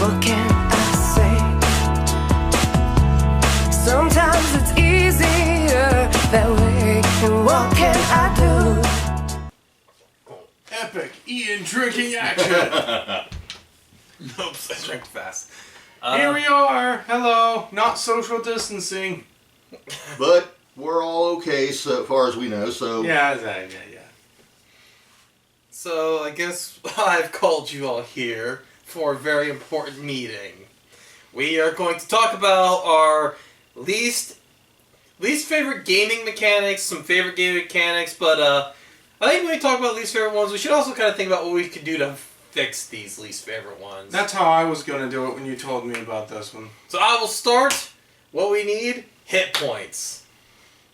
What can I say? Sometimes it's easier that way. And what can I do? Epic Ian drinking action. Nope, I drank fast. Here we are. Hello. Not social distancing. But we're all okay so far as we know, so... Yeah. So, I guess I've called you all here for a very important meeting. We are going to talk about our least favorite gaming mechanics, some favorite gaming mechanics, but I think when we talk about least favorite ones, we should also kind of think about what we could do to fix these least favorite ones. That's how I was going to do it when you told me about this one. So I will start. What we need, hit points.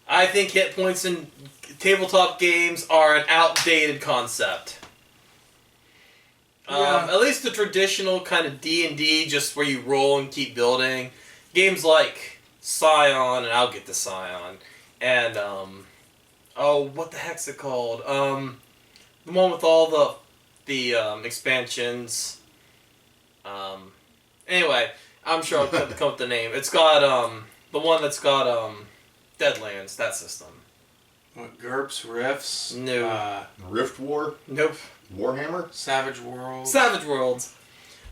I think hit points in tabletop games are an outdated concept. At least the traditional kind of D&D, just where you roll and keep building. Games like Scion, and I'll get to Scion, and, what the heck's it called? The one with all the expansions. Anyway, I'm sure I'll come up with the name. It's got, the one that's got, Deadlands, that system. What, GURPS, Rifts? No. Rift War? Nope. Warhammer? Savage Worlds? Savage Worlds.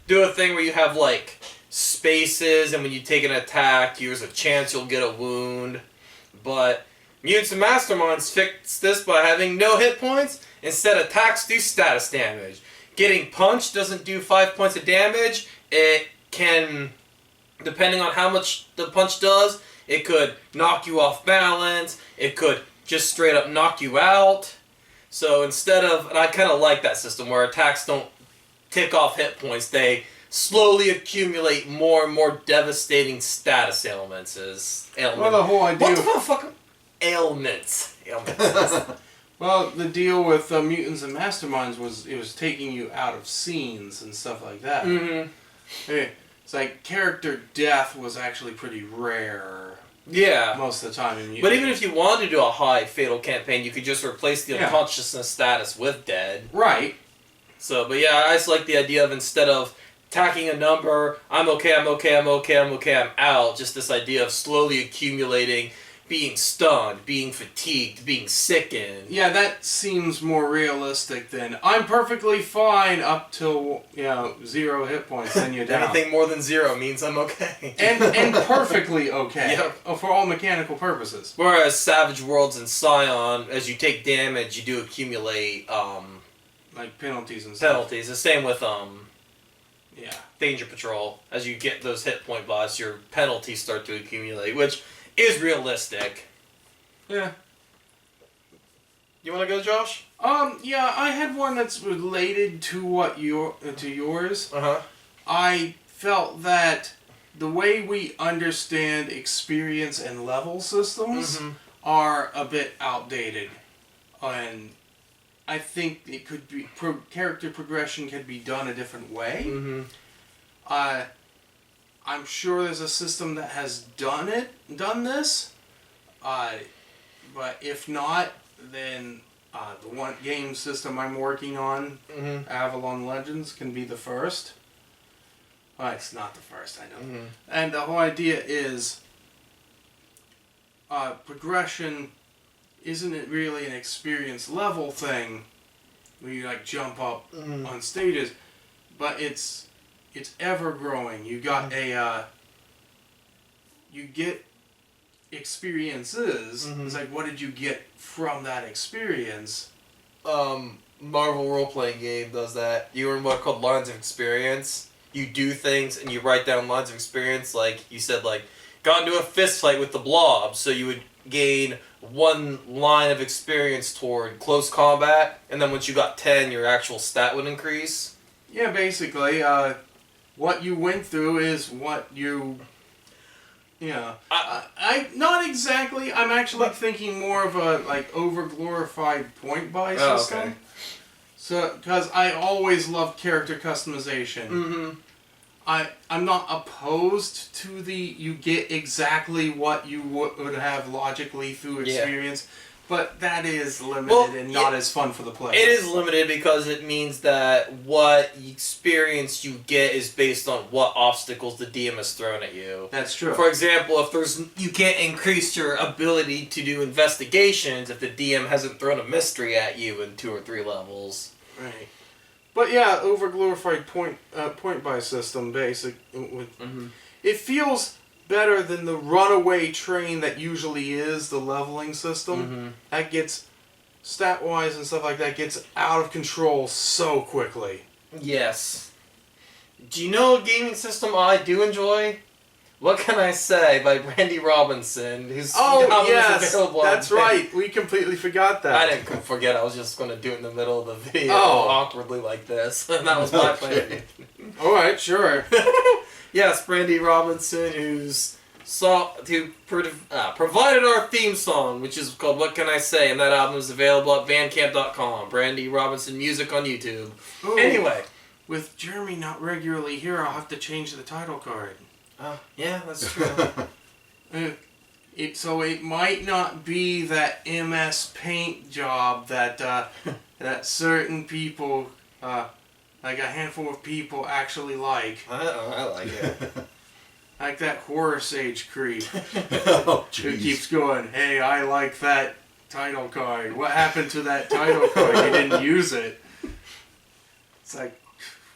Do a thing where you have, like, spaces, and when you take an attack, there's a chance you'll get a wound. But Mutants and Masterminds fix this by having no hit points. Instead, attacks do status damage. Getting punched doesn't do 5 points of damage. It can, depending on how much the punch does, it could knock you off balance. It could just straight up knock you out. So instead of, and I kind of like that system where attacks don't tick off hit points, they slowly accumulate more and more devastating status ailments. Well, the whole idea... What the fuck? Ailments. Well, the deal with Mutants and Masterminds was it was taking you out of scenes and stuff like that. Mm-hmm. It's like character death was actually pretty rare. Yeah. Most of the time in Mutants. But even if you wanted to do a high fatal campaign, you could just replace the unconsciousness status with dead. Right. So, but yeah, I just like the idea of instead of tacking a number, I'm okay, I'm out, just this idea of slowly accumulating, being stunned, being fatigued, being sickened. Yeah, that seems more realistic than I'm perfectly fine up till 0 hit points, then you're down. Anything more than 0 means I'm okay. and perfectly okay. Yep. For all mechanical purposes. Whereas Savage Worlds and Scion, as you take damage, you do accumulate like penalties and stuff. penalties. The same with yeah. Danger Patrol. As you get those hit point buffs, your penalties start to accumulate, which is realistic. Yeah. You want to go, Josh? Yeah, I had one that's related to yours. Uh-huh. I felt that the way we understand experience and level systems are a bit outdated. And I think it could be character progression can be done a different way. Mm-hmm. I'm sure there's a system that has done this. But if not, then the one game system I'm working on, Avalon Legends, can be the first. Well, it's not the first, I know. And the whole idea is progression isn't it really an experience level thing where you like jump up on stages, but it's ever growing. You got you get experiences. It's like, what did you get from that experience? Marvel role-playing game does that. You were in what called lines of experience. You do things and you write down lines of experience. Like you said, like got into a fist fight with the Blob, so you would gain 1 line of experience toward close combat, and then once you got 10, your actual stat would increase. Yeah, basically, what you went through is what you... Yeah, I not exactly. I'm actually thinking more of a like over-glorified point buy system. Okay. So, because I always loved character customization. I'm not opposed to you get exactly what you would have logically through experience, But that is limited and not as fun for the player. It is limited because it means that what experience you get is based on what obstacles the DM has thrown at you. That's true. For example, you can't increase your ability to do investigations if the DM hasn't thrown a mystery at you in 2 or 3 levels. Right. But yeah, over-glorified point buy system, it feels better than the runaway train that usually is the leveling system. That gets, stat-wise and stuff like that, gets out of control so quickly. Yes. Do you know a gaming system I do enjoy? What Can I Say by Brandy Robinson, whose album is available that's right. We completely forgot that. I didn't forget. I was just going to do it in the middle of the video awkwardly like this. And that was my plan. Alright, sure. Yes, Brandy Robinson, who provided our theme song, which is called What Can I Say, and that album is available at bandcamp.com. Brandy Robinson Music on YouTube. Ooh. Anyway. With Jeremy not regularly here, I'll have to change the title card. Yeah, that's true. So it might not be that MS Paint job that that certain people, like a handful of people, actually like. I like it. Like that horror sage creep Oh, who jeez. keeps going, hey, I like that title card. What happened to that title card? You didn't use it. It's like,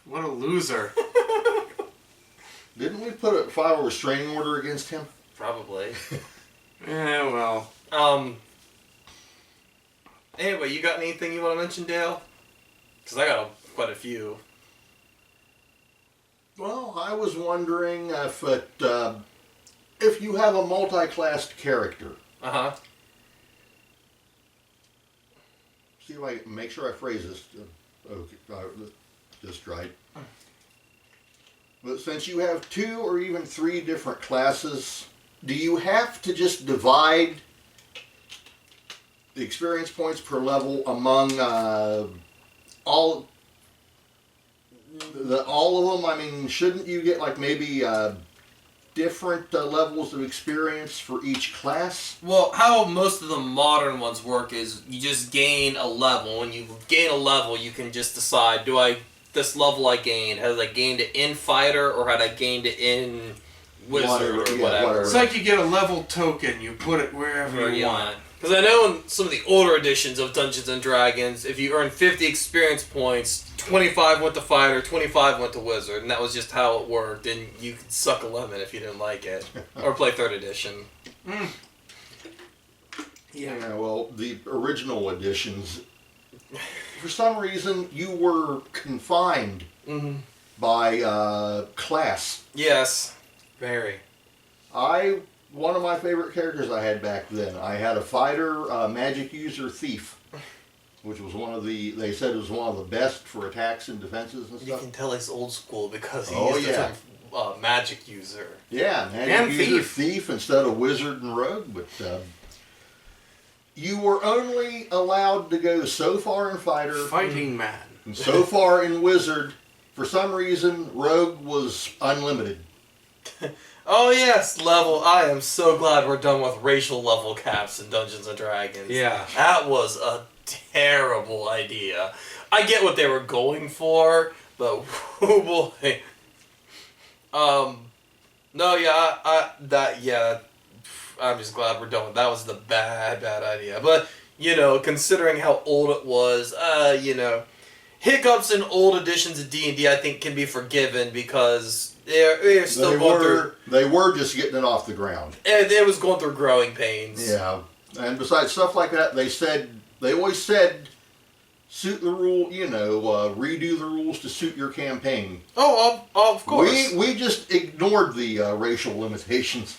what a loser. Didn't we file a restraining order against him? Probably. Yeah, well. Anyway, you got anything you want to mention, Dale? Because I got quite a few. Well, I was wondering if you have a multi-classed character. See if I can make sure I phrase this just right. But since you have 2 or even 3 different classes, do you have to just divide the experience points per level among all of them? I mean, shouldn't you get like maybe different levels of experience for each class? Well, how most of the modern ones work is you just gain a level. When you gain a level, you can just decide, this level I gained, has I gained it in fighter or had I gained it in wizard or whatever? It's like you get a level token, you put it wherever you want. Because I know in some of the older editions of Dungeons & Dragons, if you earn 50 experience points, 25 went to fighter, 25 went to wizard, and that was just how it worked, and you could suck a lemon if you didn't like it. Or play 3rd edition. Yeah, well, the original editions, for some reason, you were confined by class. Yes. Very. One of my favorite characters I had back then, I had a fighter, magic user, thief, which was they said it was one of the best for attacks and defenses and stuff. You can tell he's old school because he Oh, used yeah. the term magic user. Yeah, magic And user, thief. thief instead of wizard and rogue, but you were only allowed to go so far in fighter, Fighting man. and so far in wizard. For some reason, rogue was unlimited. Oh yes, level. I am so glad we're done with racial level caps in Dungeons & Dragons. Yeah. That was a terrible idea. I get what they were going for, but oh boy. No, yeah, I'm just glad we're done with that. Was the bad idea. But, considering how old it was, hiccups in old editions of D&D I think can be forgiven because they're still going through... They were just getting it off the ground. It was going through growing pains. Yeah, and besides stuff like that, they always said, suit the rule, redo the rules to suit your campaign. Oh, of course. We just ignored the racial limitations.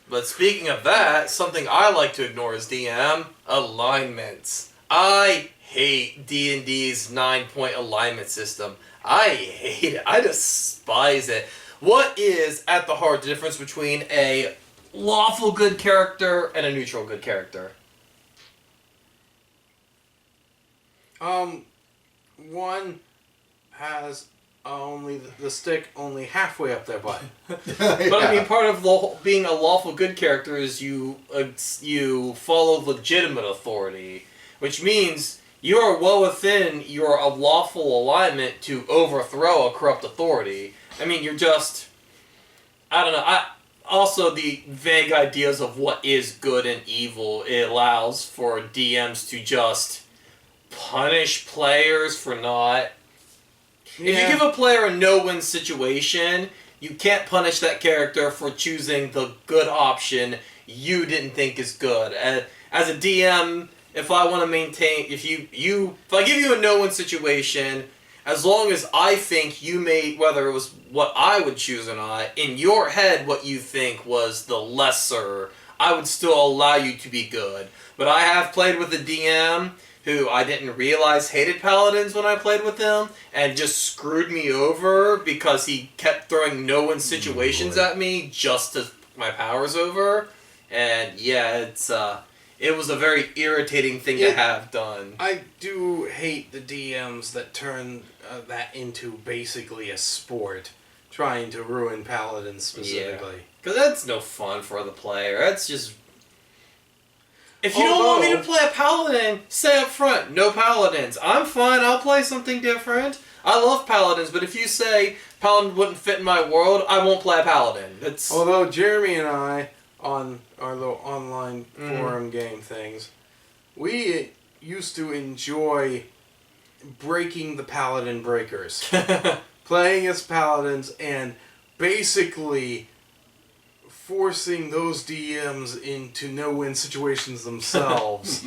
But speaking of that, something I like to ignore as DM, alignments. I hate D&D's 9-point alignment system. I hate it. I despise it. What is, at the heart, the difference between a lawful good character and a neutral good character? One has only the stick only halfway up their butt. But I mean, part of being a lawful good character is you follow legitimate authority, which means you are well within your lawful alignment to overthrow a corrupt authority. I mean, you're just... I don't know. Also, the vague ideas of what is good and evil, it allows for DMs to just punish players for not... Yeah. If you give a player a no-win situation, you can't punish that character for choosing the good option you didn't think is good. As a DM, if I want to maintain... If I give you a no-win situation, as long as I think you made, whether it was what I would choose or not, in your head what you think was the lesser, I would still allow you to be good. But I have played with a DM who I didn't realize hated paladins when I played with him, and just screwed me over because he kept throwing no-win situations at me just to put my powers over. And yeah, it was a very irritating thing to have done. I do hate the DMs that turn that into basically a sport, trying to ruin paladins specifically. Because that's no fun for the player. That's just... If you don't want me to play a paladin, say up front, no paladins. I'm fine, I'll play something different. I love paladins, but if you say paladin wouldn't fit in my world, I won't play a paladin. Although Jeremy and I, on our little online forum game things, we used to enjoy breaking the paladin breakers. Playing as paladins and basically forcing those DMs into no-win situations themselves,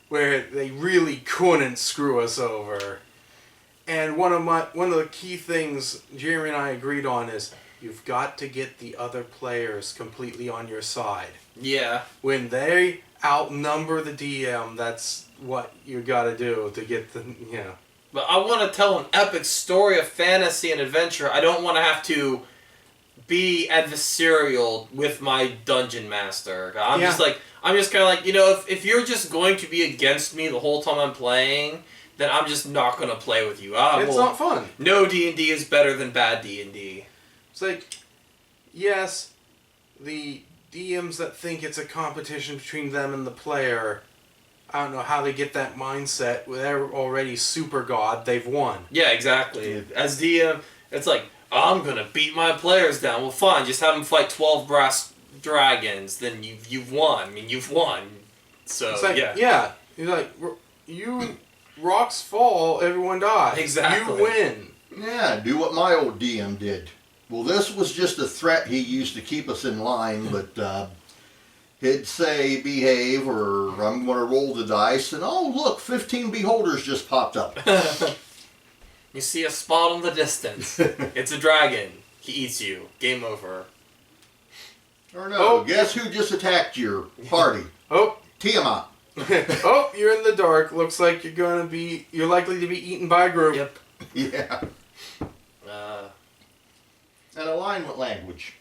where they really couldn't screw us over. And one of the key things Jeremy and I agreed on is you've got to get the other players completely on your side. Yeah. When they outnumber the DM, that's what you got to do to get the But I want to tell an epic story of fantasy and adventure. I don't want to have to be adversarial with my dungeon master. I'm just kind of like, if you're just going to be against me the whole time I'm playing, then I'm just not going to play with you. It's not fun. No D&D is better than bad D&D. It's like, yes, the DMs that think it's a competition between them and the player, I don't know how they get that mindset. They're already super god. They've won. Yeah, exactly. As DM, it's like, I'm going to beat my players down. Well, fine. Just have them fight 12 brass dragons. Then you've won. I mean, you've won. So, it's like, yeah. You're like, rocks fall, everyone dies. Exactly. You win. Yeah, do what my old DM did. Well, this was just a threat he used to keep us in line, but he'd say, behave, or I'm going to roll the dice, and oh, look, 15 beholders just popped up. You see a spot in the distance. It's a dragon. He eats you. Game over. Or no, guess who just attacked your party? Tiamat. You're in the dark. Looks like you're likely to be eaten by a group. Yep. Yeah. And alignment language.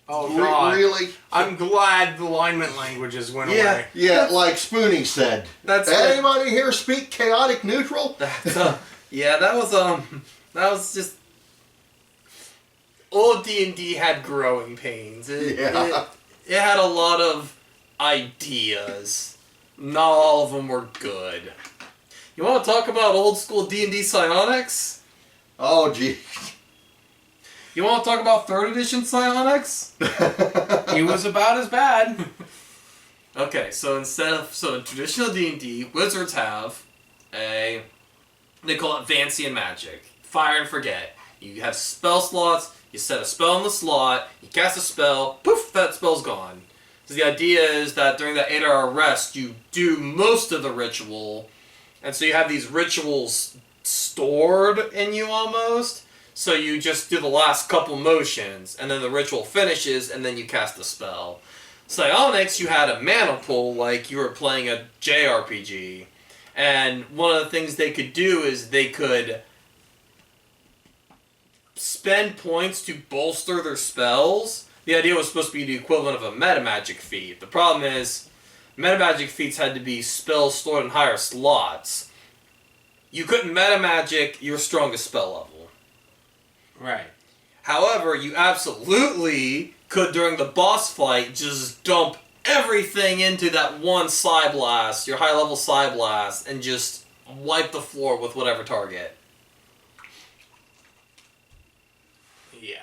Oh, God. Really? I'm glad the alignment languages went away. Yeah, like Spoonie said. Anybody here speak chaotic neutral? That was just... Old D&D had growing pains. It had a lot of ideas. Not all of them were good. You want to talk about old school D&D psionics? Oh, gee. You want to talk about 3rd edition psionics? He was about as bad. Okay, so in traditional D&D, wizards have they call it Vancian magic. Fire and forget. You have spell slots, you set a spell in the slot, you cast a spell, poof, that spell's gone. So the idea is that during that 8-hour rest, you do most of the ritual, and so you have these rituals stored in you almost, so you just do the last couple motions, and then the ritual finishes, and then you cast the spell. Psionics, you had a mana pool like you were playing a JRPG, and one of the things they could do is they could spend points to bolster their spells. The idea was supposed to be the equivalent of a metamagic feat. The problem is, metamagic feats had to be spells stored in higher slots. You couldn't metamagic your strongest spell level. Right. However, you absolutely could, during the boss fight, just dump everything into that one Psy Blast, your high-level Psy Blast, and just wipe the floor with whatever target. Yeah.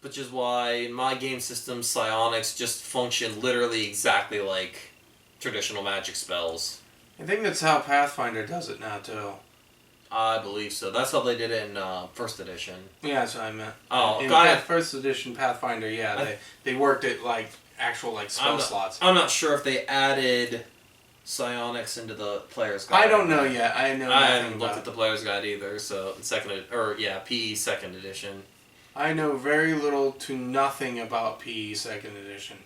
Which is why, in my game system, psionics just function literally exactly like traditional magic spells. I think that's how Pathfinder does it now, too. I believe so. That's how they did it in first edition. Yeah, that's what I meant. Oh, in got it. first edition Pathfinder, yeah, they worked it like actual like spell slots. I'm not sure if they added psionics into the player's guide. I don't know yet. I know I nothing haven't looked about at the player's guide either. So PE second edition. I know very little to nothing about PE second edition.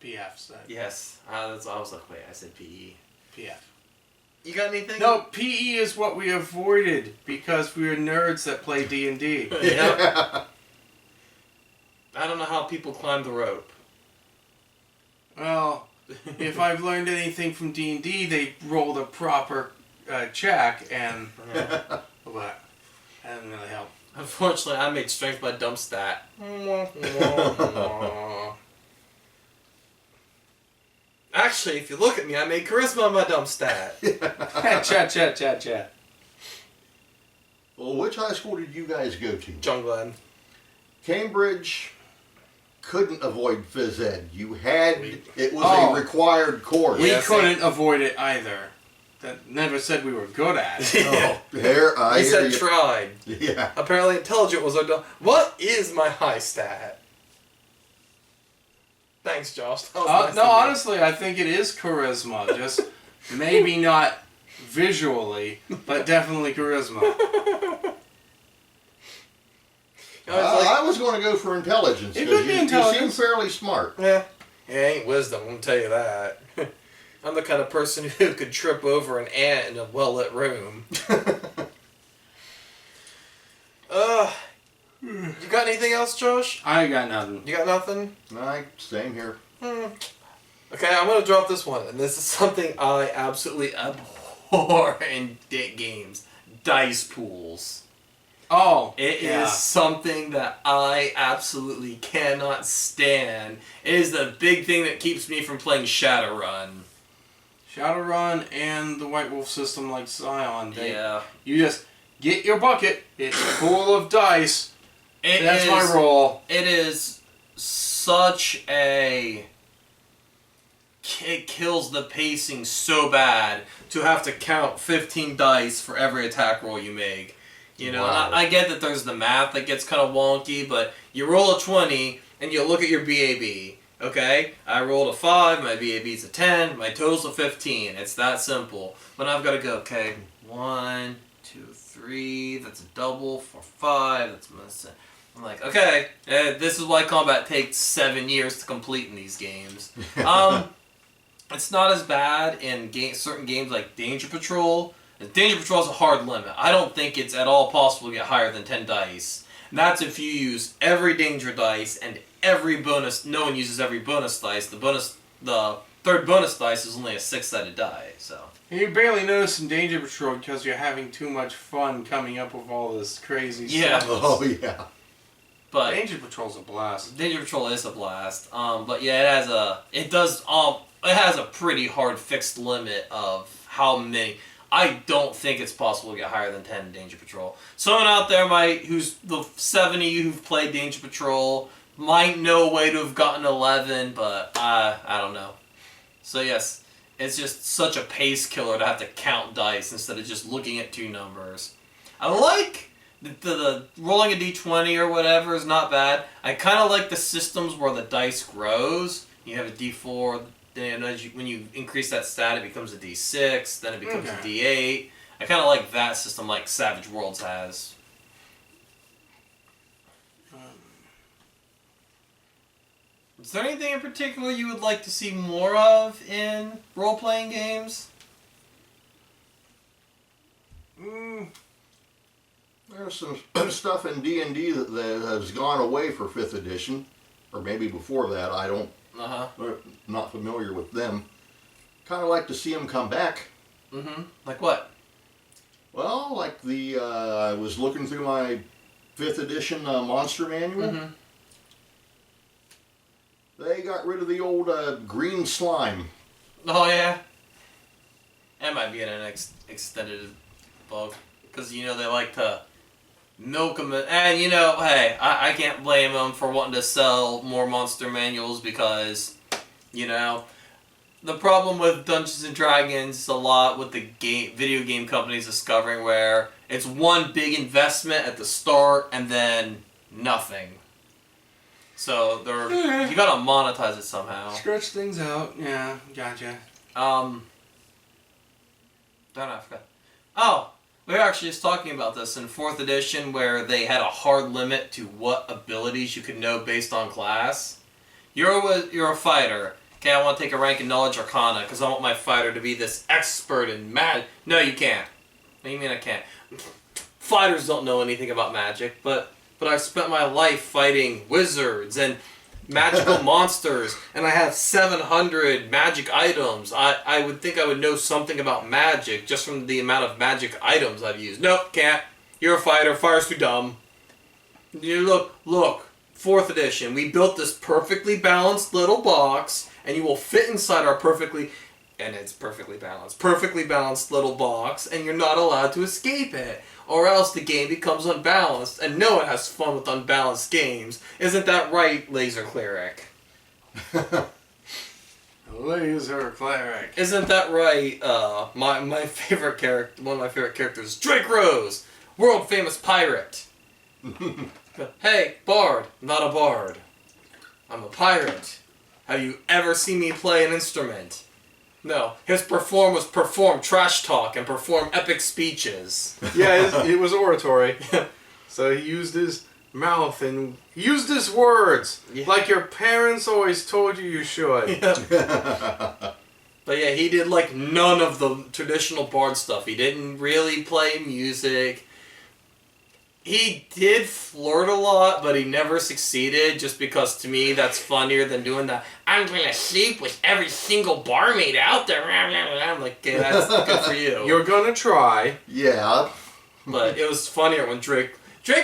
PF said. Yes, I was like, wait, I said PE. PF. You got anything? No, PE is what we avoided because we were nerds that play D&D. Yep. I don't know how people climb the rope. Well, if I've learned anything from D&D, they roll the proper check, and but that didn't really help. Unfortunately, I made strength by dump stat. Actually, if you look at me, I made charisma on my dump stat. Chat. Well, which high school did you guys go to? John Glenn. Cambridge couldn't avoid phys ed. You had, it was Oh. a required course. We Yes, couldn't avoid it either. That never said we were good at it. Oh, there, I He hear said you. tried. Yeah. Apparently intelligent was our What is my high stat? Thanks, Josh. That was nice No, of you. honestly, I think it is charisma. Just maybe not visually, but definitely charisma. I was like, I was going to go for intelligence It because could be you seem intelligence. fairly smart. yeah, it ain't wisdom, I'm gonna tell you that. I'm the kind of person who could trip over an ant in a well-lit room. You got anything else, Josh? I got nothing. You got nothing? Same here. Okay, I'm gonna drop this one, and this is something I absolutely abhor in games. Dice pools. Oh, It yeah. is something that I absolutely cannot stand. It is the big thing that keeps me from playing Shadowrun. Shadowrun and the White Wolf system like Scion. Yeah. You just get your bucket. It's full of dice. That's my is- role. It is such a... It kills the pacing so bad to have to count 15 dice for every attack roll you make. You know, Wow. and I get that there's the math that gets kind of wonky, but you roll a 20 and you look at your BAB. Okay, I rolled a 5, my BAB's a 10, my total's a 15. It's that simple. But I've got to go, okay, 1, 2, 3, that's a double, 4, 5, that's my... I'm like, okay, this is why combat takes 7 years to complete in these games. It's not as bad in certain games like Danger Patrol. Danger Patrol is a hard limit. I don't think it's at all possible to get higher than 10 dice. And that's if you use every danger dice and every bonus. No one uses every bonus dice. The third bonus dice is only a 6-sided die. So You barely notice in Danger Patrol because you're having too much fun coming up with all this crazy Yeah. stuff. Oh, yeah. but Danger Patrol's a blast. Danger Patrol is a blast. But yeah, it has a pretty hard fixed limit of how many. I don't think it's possible to get higher than 10 in Danger Patrol. Someone out there who's the 70 who've played Danger Patrol might know a way to have gotten 11, but I don't know. So yes, it's just such a pace killer to have to count dice instead of just looking at 2 numbers. I like the rolling a d20 or whatever is not bad. I kind of like the systems where the dice grows. You have a d4. Then when you increase that stat, it becomes a D6, then it becomes a D8. I kind of like that system like Savage Worlds has. Is there anything in particular you would like to see more of in role-playing games? There's some stuff in D&D that has gone away for 5th edition, or maybe before that. I don't. Not familiar with them. Kind of like to see them come back. Mm-hmm. Like what? Well, like I was looking through my 5th edition monster manual. Mm-hmm. They got rid of the old green slime. Oh yeah. That might be in an extended book because they like to milk them, and hey, I can't blame them for wanting to sell more monster manuals because the problem with Dungeons and Dragons is a lot with the video game companies discovering where it's one big investment at the start and then nothing. So you gotta monetize it somehow. Stretch things out. Yeah, gotcha. Don't know, I forgot. Oh, we were actually just talking about this in 4th edition where they had a hard limit to what abilities you could know based on class. You're a fighter. Okay, I want to take a rank in Knowledge Arcana because I want my fighter to be this expert in magic. No, you can't. What do you mean I can't? Fighters don't know anything about magic, but I've spent my life fighting wizards and magical monsters, and I have 700 magic items. I would think I would know something about magic just from the amount of magic items I've used. Nope, can't. You're a fighter. Fire's too dumb. Look. 4th edition. We built this perfectly balanced little box, and you will fit inside our perfectly balanced little box, and you're not allowed to escape it. Or else the game becomes unbalanced, and no one has fun with unbalanced games. Isn't that right, Laser Cleric? Laser Cleric. Isn't that right? My favorite character, one of my favorite characters, Drake Rose, world famous pirate. Hey, bard, not a bard. I'm a pirate. Have you ever seen me play an instrument? No. His perform was perform trash talk and perform epic speeches. Yeah, it was oratory. So he used his mouth and he used his words like your parents always told you should. Yeah. But yeah, he did like none of the traditional bard stuff. He didn't really play music. He did flirt a lot, but he never succeeded, just because to me that's funnier than doing the I'm gonna sleep with every single barmaid out there. I'm like, okay, that's good for you. You're gonna try. Yeah. But it was funnier when Drake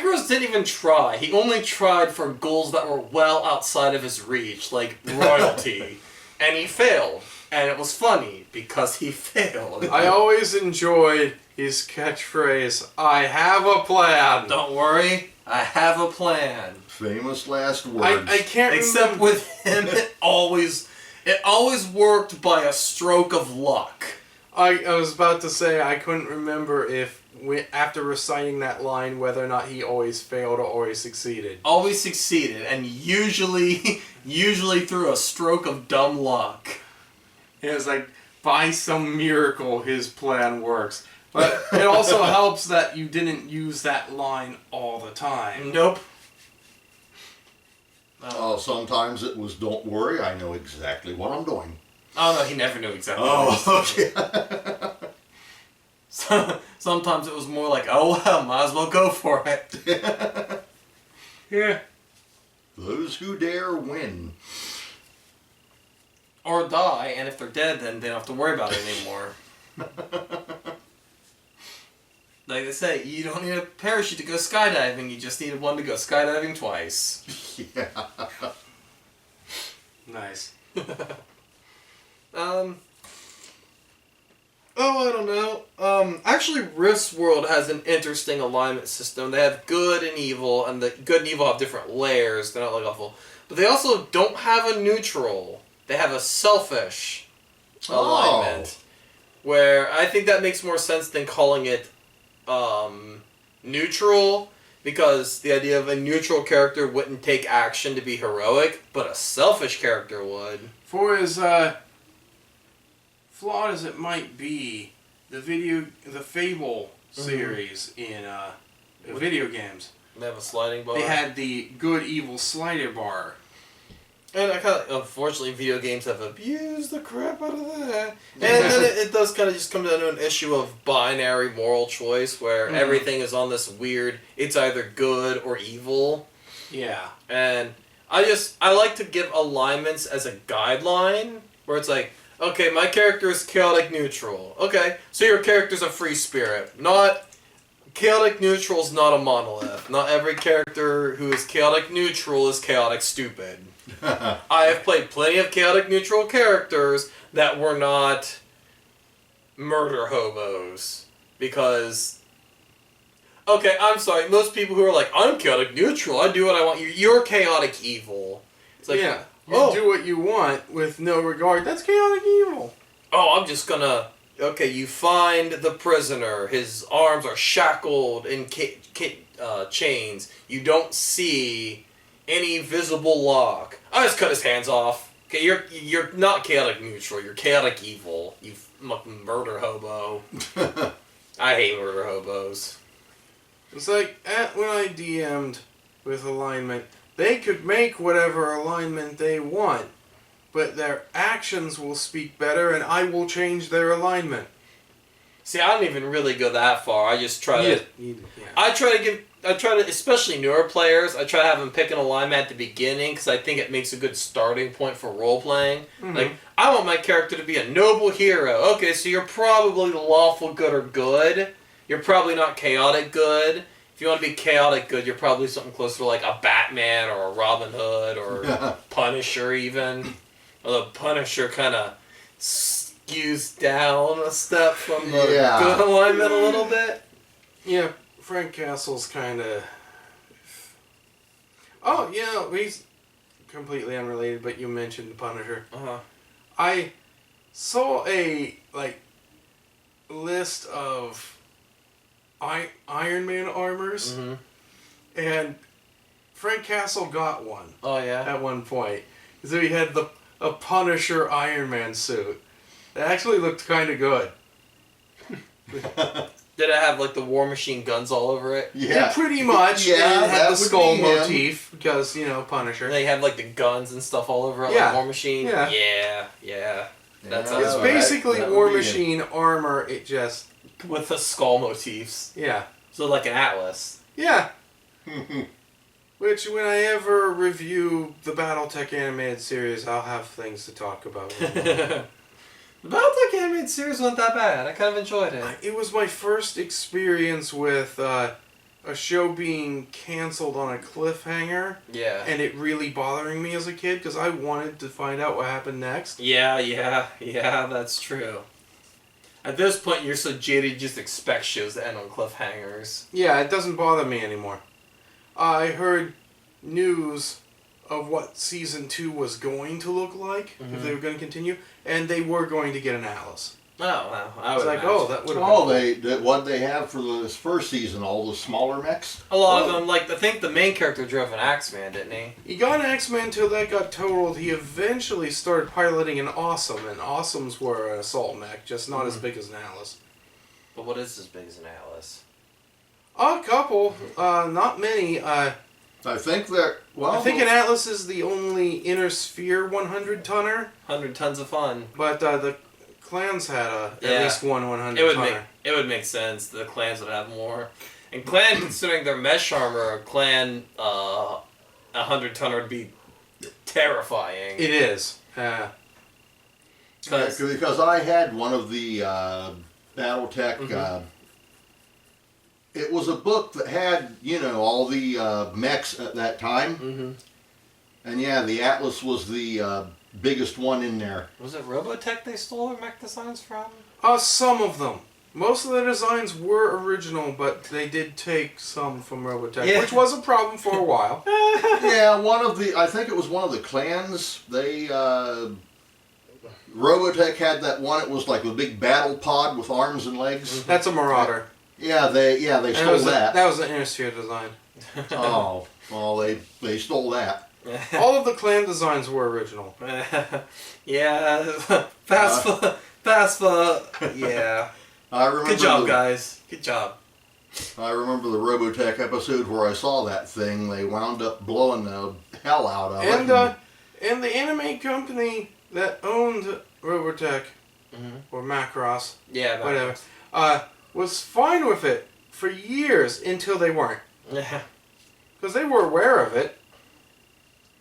Rose didn't even try. He only tried for goals that were well outside of his reach, like royalty. And he failed. And it was funny because he failed. I always enjoyed his catchphrase, I have a plan. Don't worry, I have a plan. Famous last words. I can't Except remember. with him, it always worked by a stroke of luck. I was about to say I couldn't remember if after reciting that line whether or not he always failed or always succeeded. Always succeeded, and usually through a stroke of dumb luck. It was like, by some miracle his plan works. But it also helps that you didn't use that line all the time. Nope. Sometimes it was, don't worry, I know exactly what I'm doing. Oh no, he never knew exactly what he was doing. Okay. Sometimes it was more like, oh well, might as well go for it. Yeah. Those who dare win. Or die, and if they're dead, then they don't have to worry about it anymore. Like they say, you don't need a parachute to go skydiving, you just need one to go skydiving twice. Yeah. Nice. Oh, I don't know. Actually, Rift's World has an interesting alignment system. They have good and evil, and the good and evil have different layers. They're not like awful. But they also don't have a neutral. They have a selfish alignment. Where I think that makes more sense than calling it neutral, because the idea of a neutral character wouldn't take action to be heroic, but a selfish character would. For as flawed as it might be, the Fable series in video games, They have a sliding bar. they had the good evil slider bar. And unfortunately, video games have abused the crap out of that. And then it does kind of just come down to an issue of binary moral choice, where everything is on this weird, it's either good or evil. Yeah. And I like to give alignments as a guideline, where it's like, Okay, my character is chaotic neutral. Okay, so your character's a free spirit. Not chaotic neutral is not a monolith. Not every character who is chaotic neutral is chaotic stupid. I have played plenty of chaotic neutral characters that were not murder hobos because. Okay, I'm sorry. Most people who are like, I'm chaotic neutral, I do what I want. You're chaotic evil. It's like, yeah, you do what you want with no regard. That's chaotic evil. oh, I'm just gonna. Okay, you find the prisoner. His arms are shackled in chains. You don't see any visible lock. I just cut his hands off. Okay, you're not chaotic neutral. You're chaotic evil. You fucking murder hobo. I hate murder hobos. It's like when I DM'd with alignment, they could make whatever alignment they want, but their actions will speak better, and I will change their alignment. See, I don't even really go that far. I just try to. Yeah. I try to, especially newer players, I try to have them pick an alignment at the beginning because I think it makes a good starting point for role playing. Mm-hmm. Like, I want my character to be a noble hero. Okay, so you're probably lawful good or good. You're probably not chaotic good. If you want to be chaotic good, you're probably something closer to like a Batman or a Robin Hood or Punisher even. Although Punisher kind of skews down a step from the good alignment a little bit. Yeah, Frank Castle's kind of... Oh, yeah, he's completely unrelated, but you mentioned the Punisher. Uh-huh. I saw a, list of Iron Man armors, Mm-hmm. and Frank Castle got one Oh, yeah? at one point. So he had a Punisher Iron Man suit. It actually looked kind of good. Did it have, like, the War Machine guns all over it? Yeah, pretty much. Yeah, it had that the would skull be him. motif, because, Punisher. And they had, like, the guns and stuff all over it, Yeah. like War Machine? Yeah. Yeah. That Yeah. sounds It's right. basically that would War be him. Machine armor, it just... With the skull motifs. Yeah. So, like an atlas. Yeah. Which, when I ever review the Battletech animated series, I'll have things to talk about. The Battletech animated series wasn't that bad. I kind of enjoyed it. It was my first experience with a show being canceled on a cliffhanger, Yeah. and it really bothering me as a kid, because I wanted to find out what happened next. Yeah, that's true. At this point, you're so jaded, you just expect shows to end on cliffhangers. Yeah, it doesn't bother me anymore. I heard news of what Season 2 was going to look like, if they were going to continue, and they were going to get an Atlas. Oh, wow. I I was was like, oh, that would have Oh, been what they have for this first season, all the smaller mechs? A lot of them, like, I think the main character drove an Axeman, didn't he? He got an X-Men until that got totaled. He eventually started piloting an Awesome, and Awesomes were an assault mech, just not as big as an Atlas. But what is as big as an Atlas? A couple, not many. I think they're... Well, I think an Atlas is the only inner sphere 100-tonner, 100 tons of fun. but the clans had at Yeah. least one 100-tonner. It would make sense. The clans would have more. And clan, considering their mesh armor, a clan 100-tonner would be terrifying. It is. because I had one of the Battletech... it was a book that had, all the mechs at that time. Mm-hmm. And yeah, the Atlas was the biggest one in there. Was it Robotech they stole their mech designs from? Some of them. Most of the designs were original, but they did take some from Robotech, Yeah. which was a problem for a while. Yeah, I think it was one of the clans. They, Robotech had that one. It was like a big battle pod with arms and legs. That's a Marauder. Yeah, they stole that. That was an inner sphere design. Oh, well, they stole that. All of the clan designs were original. Yeah. Yeah. I remember Good job, guys. Good job. I remember the Robotech episode where I saw that thing. They wound up blowing the hell out of And it. and the anime company that owned Robotech, or Macross, Yeah, whatever, was fine with it for years until they weren't. Yeah. Because they were aware of it.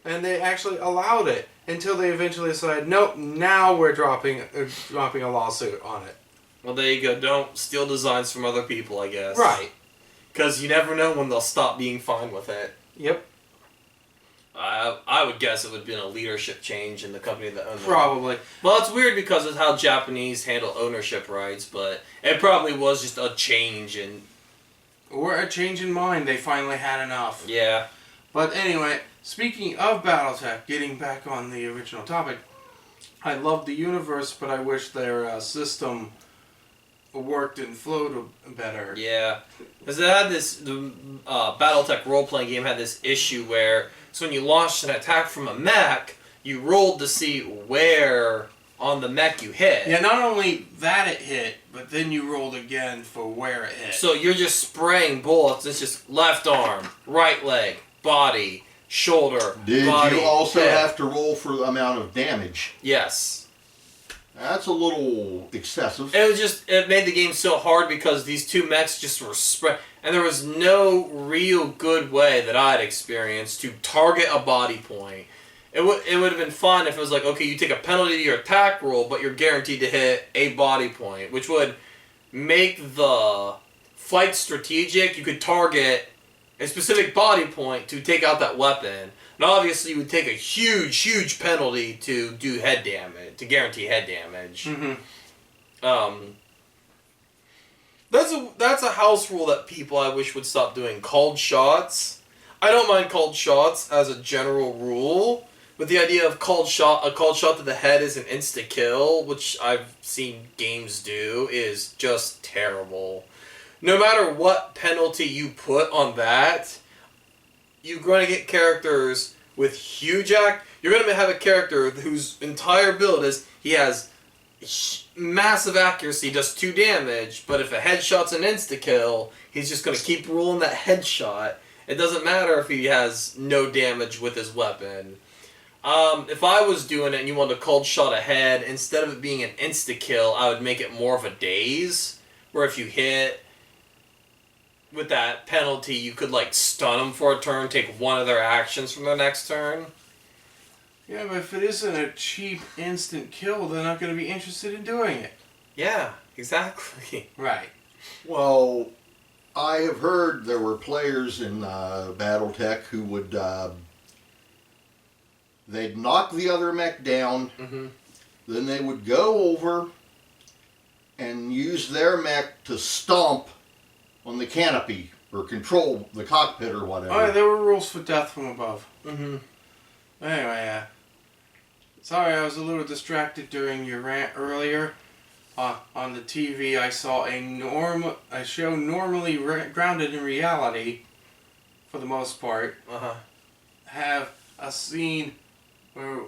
and they actually allowed it until they eventually decided, nope, now we're dropping a lawsuit on it. Well, there you go. Don't steal designs from other people, I guess. Right. Because you never know when they'll stop being fine with it. Yep. I would guess it would have been a leadership change in the company that owned it. Probably. Well, it's weird because of how Japanese handle ownership rights, but it probably was just a change in... Or a change in mind. They finally had enough. Yeah. But anyway, speaking of BattleTech, getting back on the original topic, I love the universe, but I wish their system worked and flowed better. Yeah. Because it had this... The BattleTech role-playing game had this issue where... So when you launched an attack from a mech, you rolled to see where on the mech you hit. Yeah, not only that it hit, but then you rolled again for where it hit. So you're just spraying bullets. It's just left arm, right leg, body, shoulder, Did body, you also head. have to roll for the amount of damage? Yes. That's a little excessive. It made the game so hard because these two mechs just were spread, and there was no real good way that I had experienced to target a body point. It would have been fun if it was like, okay, you take a penalty to your attack roll, but you're guaranteed to hit a body point, which would make the fight strategic. You could target a specific body point to take out that weapon. And obviously you would take a huge, huge penalty to do head damage, to guarantee head damage. Mm-hmm. That's a house rule that people I wish would stop doing. Called shots. I don't mind called shots as a general rule, but the idea of a called shot to the head is an insta kill, which I've seen games do, is just terrible. No matter what penalty you put on that, you're going to get characters with huge You're going to have a character whose entire build is he has massive accuracy, does 2 damage, but if a headshot's an insta-kill, he's just going to keep rolling that headshot. It doesn't matter if he has no damage with his weapon. If I was doing it and you wanted to cold shot ahead, instead of it being an insta-kill, I would make it more of a daze, where if you hit with that penalty, you could like stun them for a turn, take one of their actions from their next turn. Yeah, but if it isn't a cheap instant kill, they're not going to be interested in doing it. Yeah, exactly. Right. Well, I have heard there were players in BattleTech who would they'd knock the other mech down, then they would go over and use their mech to stomp on the canopy or control the cockpit or whatever. Oh, yeah, there were rules for death from above. Mm-hmm. Anyway, yeah. Sorry, I was a little distracted during your rant earlier. On the TV, I saw a show normally grounded in reality, for the most part, have a scene where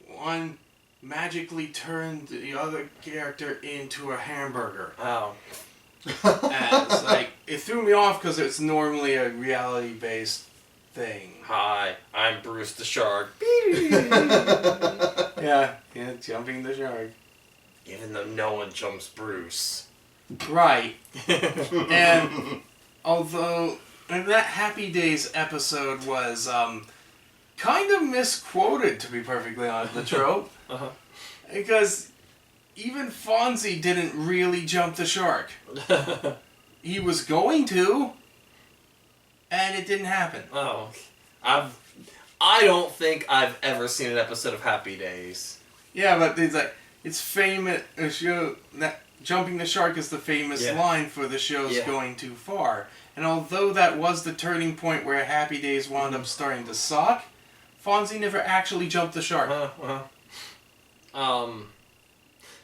one magically turned the other character into a hamburger. Oh. And it's like, it threw me off because it's normally a reality-based thing. Hi, I'm Bruce the Shark. Yeah, jumping the shark. Even though no one jumps Bruce. Right. And although that Happy Days episode was kind of misquoted, to be perfectly honest, the trope. Because even Fonzie didn't really jump the shark. He was going to, and it didn't happen. Oh, I don't think I've ever seen an episode of Happy Days. Yeah, but it's famous. A show that jumping the shark is the famous line for the show's going too far. And although that was the turning point where Happy Days wound up starting to suck, Fonzie never actually jumped the shark.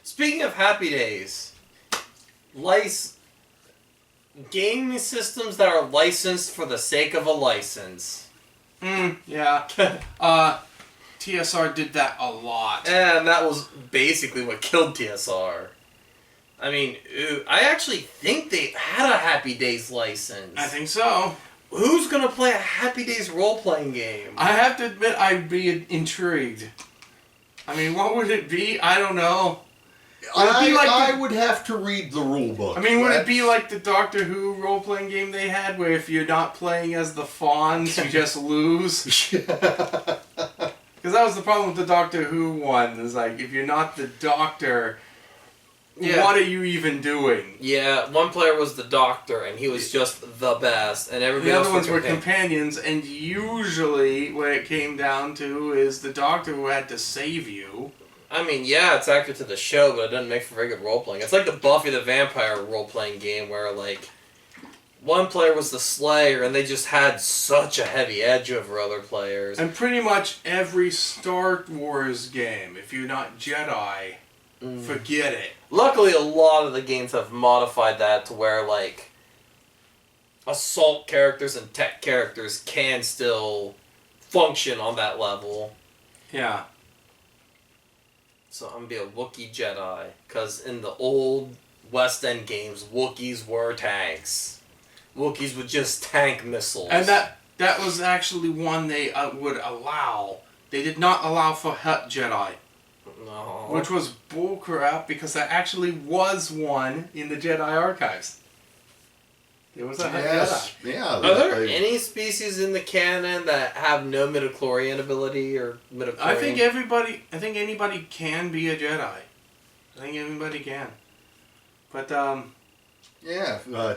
Speaking of Happy Days, game systems that are licensed for the sake of a license. Yeah. TSR did that a lot. And that was basically what killed TSR. I mean, I actually think they had a Happy Days license. I think so. Who's gonna play a Happy Days role-playing game? I have to admit, I'd be intrigued. I mean, what would it be? I don't know. I would have to read the rule book. I mean, would it be like the Doctor Who role-playing game they had, where if you're not playing as the Fawns, you just lose? Because that was the problem with the Doctor Who one. Is like, if you're not the Doctor, what are you even doing? Yeah, one player was the Doctor, and he was just the best, and everybody The else other ones were companions. companions, and usually what it came down to is the Doctor who had to save you. I mean, yeah, it's accurate to the show, but it doesn't make for very good role-playing. It's like the Buffy the Vampire role-playing game where, like, one player was the Slayer, and they just had such a heavy edge over other players. And pretty much every Star Wars game, if you're not Jedi, forget it. Luckily, a lot of the games have modified that to where, like, assault characters and tech characters can still function on that level. Yeah. So I'm gonna be a Wookiee Jedi, because in the old West End games, Wookiees were tanks. Wookiees would just tank missiles. And that was actually one they would allow. They did not allow for Hutt Jedi. No. Which was bullcrap, because there actually was one in the Jedi archives. There was a Hutt Jedi. Yeah. Are there any species in the canon that have no midichlorian ability or midichlorian? I think anybody can be a Jedi. I think anybody can. But,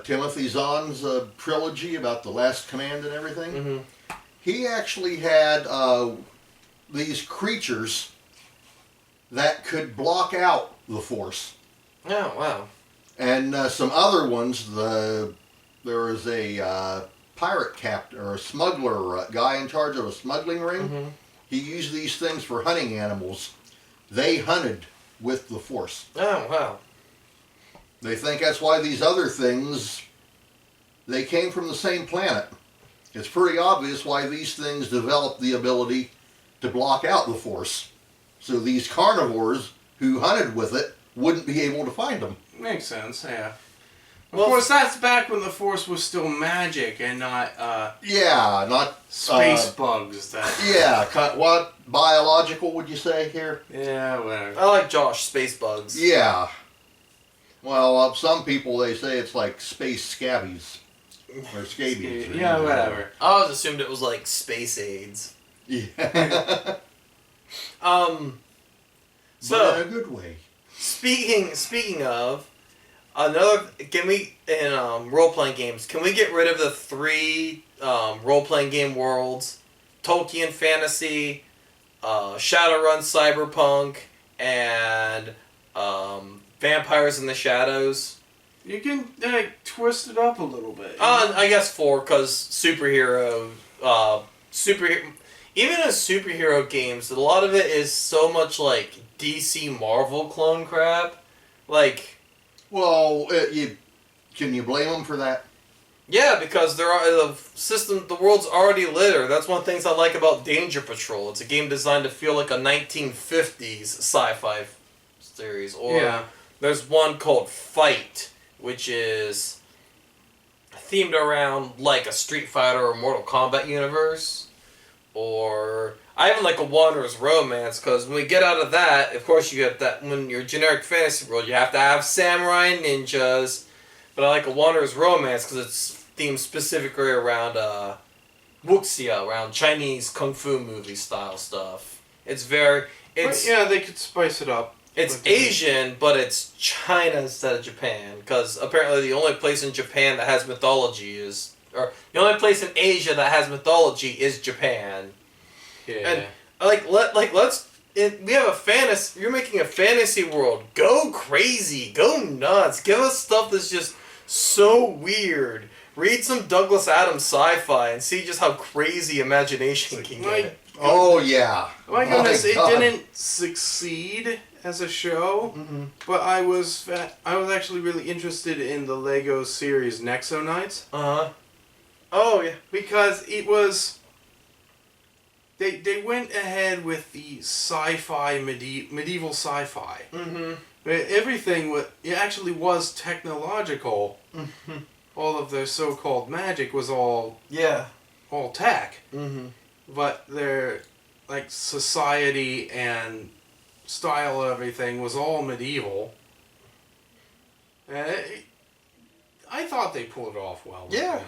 Timothy Zahn's trilogy about the Last Command and everything. Mm-hmm. He actually had these creatures that could block out the Force. Oh, wow. And some other ones, there was a pirate captain or a smuggler guy in charge of a smuggling ring. Mm-hmm. He used these things for hunting animals. They hunted with the Force. Oh, wow. They think that's why these other things, they came from the same planet. It's pretty obvious why these things developed the ability to block out the Force. So these carnivores who hunted with it wouldn't be able to find them. makes sense, yeah. Of course, that's back when the Force was still magic and not, not space bugs. What biological would you say here? Yeah, whatever. I like Josh, space bugs. Yeah. Well, some people, they say it's like space scabies. Or scabies. Yeah, whatever. I always assumed it was like space AIDS. Yeah. So but in a good way. Speaking of, can we in role playing games? Can we get rid of the 3 role playing game worlds? Tolkien fantasy, Shadowrun cyberpunk, and Vampires in the Shadows. You can twist it up a little bit. I guess 4, because superhero. Even in superhero games, a lot of it is so much like DC Marvel clone crap. Like, Well, can you blame them for that? yeah, because the world's already littered. That's one of the things I like about Danger Patrol. It's a game designed to feel like a 1950s sci-fi series. Or there's one called Fight, which is themed around like a Street Fighter or Mortal Kombat universe. Or I even like a Wanderer's Romance, because when we get out of that, of course you get that when you're generic fantasy world, you have to have samurai and ninjas. But I like a Wanderer's Romance because it's themed specifically around wuxia, around Chinese kung fu movie style stuff. They could spice it up. It's Asian, but it's China instead of Japan, because apparently the only place in Japan that has mythology the only place in Asia that has mythology is Japan. Yeah. And we have a fantasy. You're making a fantasy world. Go crazy. Go nuts. Give us stuff that's just so weird. Read some Douglas Adams sci-fi and see just how crazy imagination can get. Oh yeah. My goodness, it God. didn't succeed as a show, but I was actually really interested in the Lego series Nexo Knights. Oh yeah. Because it was... They went ahead with the sci-fi, medieval sci-fi. Mm-hmm. Everything it actually was technological. Mm-hmm. All of their so-called magic was all tech. Mm-hmm. But their society and style of everything was all medieval. I thought they pulled it off well. Yeah.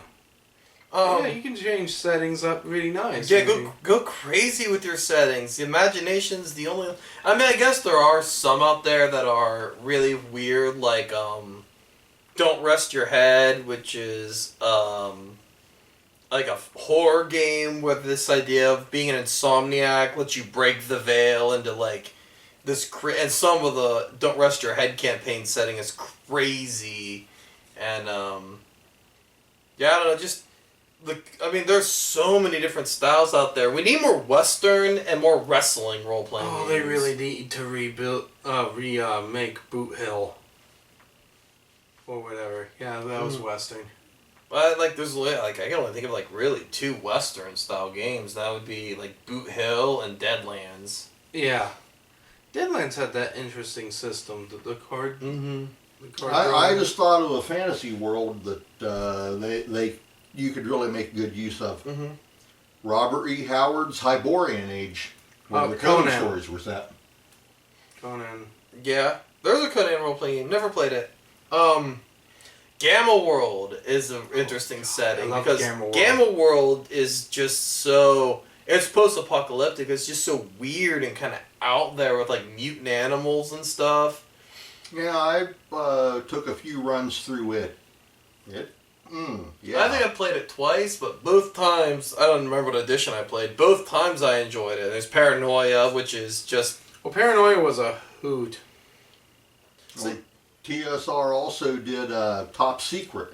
Yeah, you can change settings up really nice. Yeah, go crazy with your settings. The imagination's the only... I mean, I guess there are some out there that are really weird, like, Don't Rest Your Head, which is, like a horror game with this idea of being an insomniac lets you break the veil into, like, this... and some of the Don't Rest Your Head campaign setting is crazy. And, yeah, I don't know, just... I mean, there's so many different styles out there. We need more Western and more wrestling role-playing games. They really need to remake Boot Hill. Or whatever. Yeah, that was Western. Like, there's, like, I can only think of, like, really 2 Western-style games. That would be, like, Boot Hill and Deadlands. Yeah. Deadlands had that interesting system, the card... Mm-hmm. I just thought of a fantasy world that you could really make good use of. Mm-hmm. Robert E. Howard's Hyborian Age, where the Conan stories were set. Conan. Yeah, there's a Conan role-playing game. Never played it. Gamma World is an interesting setting because Gamma World is just so... It's post-apocalyptic. It's just so weird and kind of out there with, like, mutant animals and stuff. Yeah, I took a few runs through it. Yeah. I think I played it twice, but both times, I don't remember what edition I played, both times I enjoyed it. There's Paranoia, which is just... Well, Paranoia was a hoot. Well, TSR also did Top Secret.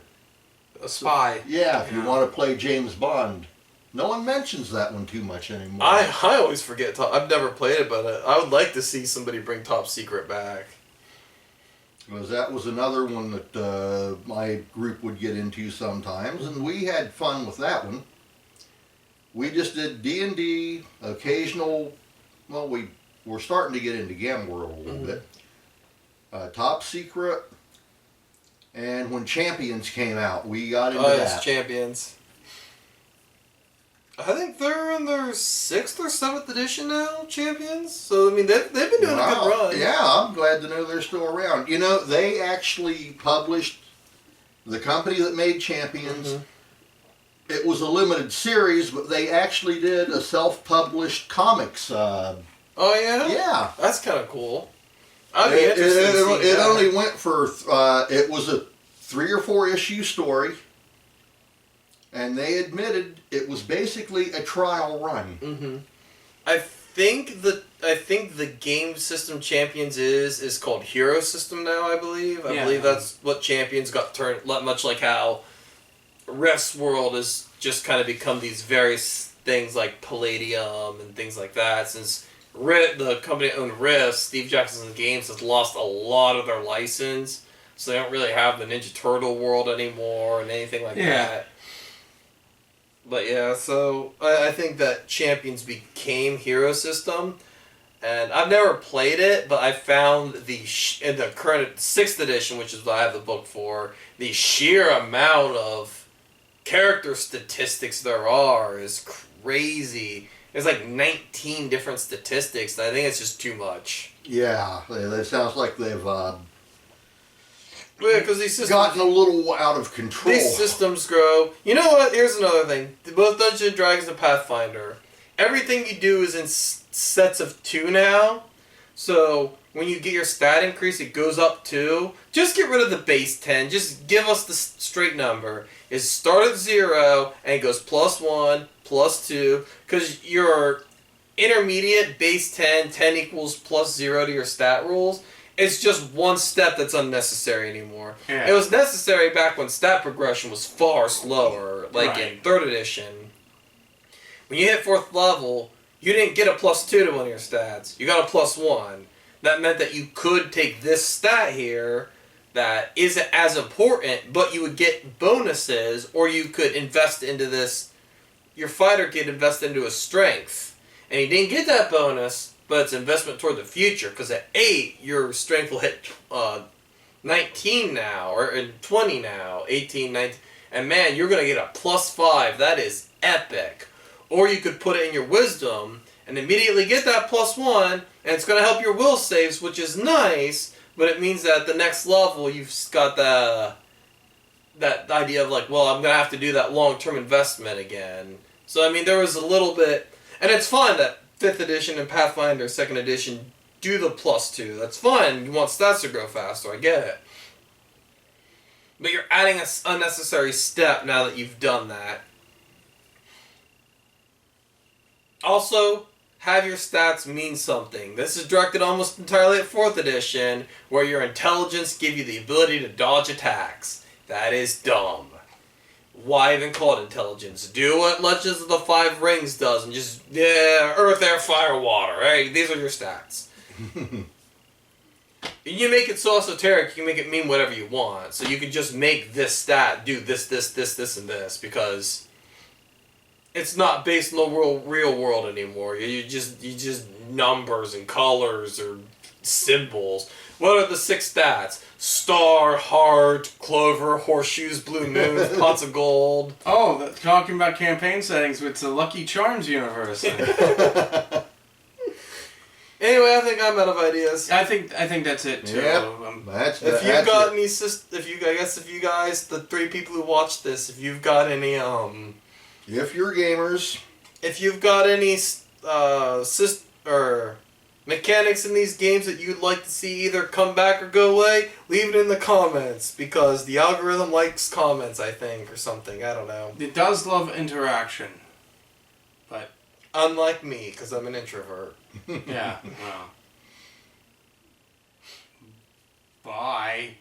A spy. Yeah, if you want to play James Bond. No one mentions that one too much anymore. I always forget I've never played it, but I would like to see somebody bring Top Secret back. Because that was another one that my group would get into sometimes, and we had fun with that one. We just did D&D, occasional, well, we're starting to get into Gamma World a little bit. Top Secret, and when Champions came out, we got into that. Yes, Champions. I think they're in their 6th or 7th edition now, Champions. So, I mean, they've been doing a good run. Yeah, I'm glad to know they're still around. You know, they actually published, the company that made Champions, it was a limited series, but they actually did a self-published comics. Oh, yeah? Yeah. That's kind of cool. I'd be interested to see it that. only went for, it was a 3 or 4 issue story. And they admitted it was basically a trial run. Mm-hmm. I think the game system Champions is called Hero System now. I believe. I believe that's what Champions got turned. Much like how Rift's World has just kind of become these various things like Palladium and things like that. Since the company that owned Rift, Steve Jackson Games, has lost a lot of their license, so they don't really have the Ninja Turtle world anymore and anything like that. But yeah, so I think that Champions became Hero System, and I've never played it, but I found in the current 6th edition, which is what I have the book for, the sheer amount of character statistics there are is crazy. There's like 19 different statistics, and I think it's just too much. Yeah, it sounds like they've Yeah, because these systems gotten a little out of control. These systems grow. You know what? Here's another thing. Both Dungeons & Dragons and Pathfinder, everything you do is in sets of 2 now. So when you get your stat increase, it goes up 2. Just get rid of the base 10. Just give us the straight number. It starts at 0 and it goes +1, +2. Because your intermediate base 10 equals +0 to your stat rules. It's just one step that's unnecessary anymore. Yeah. It was necessary back when stat progression was far slower, like in 3rd edition. When you hit 4th level, you didn't get a +2 to one of your stats. You got a +1. That meant that you could take this stat here that isn't as important, but you would get bonuses, or you could invest into this. Your fighter could invest into a strength. And he didn't get that bonus, but it's investment toward the future, because at 8, your strength will hit 19 now, or 20 now, 18, 19, and man, you're going to get a +5. That is epic. Or you could put it in your wisdom, and immediately get that +1, and it's going to help your will saves, which is nice, but it means that at the next level you've got that idea of like, well, I'm gonna have to do that long-term investment again. So I mean, there was a little bit, and it's fine that 5th edition and Pathfinder 2nd edition do the +2. That's fine. You want stats to grow faster. I get it. But you're adding an unnecessary step now that you've done that. Also, have your stats mean something. This is directed almost entirely at 4th edition, where your intelligence give you the ability to dodge attacks. That is dumb. Why even call it intelligence? Do what Legends of the Five Rings does and just, earth, air, fire, water, right? These are your stats. You make it so esoteric, you can make it mean whatever you want. So you can just make this stat do this, and this, because it's not based on the real world anymore. You just numbers and colors or symbols. What are the 6 stats? Star, heart, clover, horseshoes, blue moons, pots of gold. Oh, talking about campaign settings, it's a Lucky Charms universe. Anyway, I think I'm out of ideas. I think that's it too. Yep. If you've got any, if you guys, the 3 people who watched this, if you've got any, if you're gamers, if you've got any, or mechanics in these games that you'd like to see either come back or go away, leave it in the comments, because the algorithm likes comments, I think, or something. I don't know. It does love interaction, but unlike me, because I'm an introvert. yeah. Well. Bye.